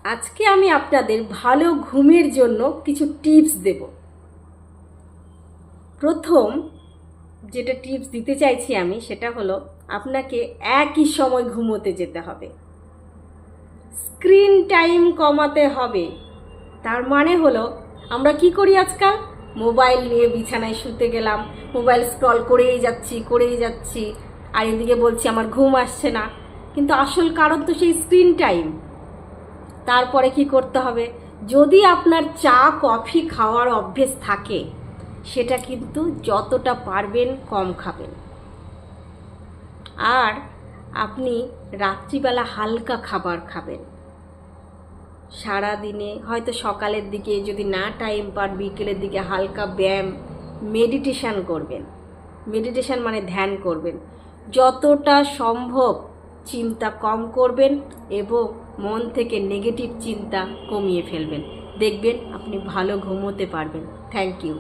আজকে আমি আপনাদের ভালো ঘুমের জন্য কিছু টিপস দেব। প্রথম যেটা টিপস দিতে চাইছি আমি সেটা হলো আপনাকে একই সময় ঘুমোতে যেতে হবে, স্ক্রিন টাইম কমাতে হবে। তার মানে হলো আমরা কি করি আজকাল, মোবাইল নিয়ে বিছানায় শুতে গেলাম, মোবাইল স্ক্রল করেই যাচ্ছি আর এদিকে বলছি আমার ঘুম আসছে না, কিন্তু আসল কারণ তো সেই স্ক্রিন টাইম। তারপরে কি করতে হবে, যদি আপনার চা কফি খাওয়ার অভ্যেস থাকে সেটা কিন্তু যতটা পারবেন কম খাবেন। আর আপনি রাত্রিবেলা হালকা খাবার খাবেন। সারা দিনে হয়তো সকালের দিকে যদি না টাইম পান, বিকেলের দিকে হালকা ব্যায়াম, মেডিটেশান করবেন। মেডিটেশান মানে ধ্যান করবেন। যতটা সম্ভব চিন্তা কম করবেন এবং মন থেকে নেগেটিভ চিন্তা কমিয়ে ফেলবেন। দেখবেন আপনি ভালো ঘুমোতে পারবেন। Thank you.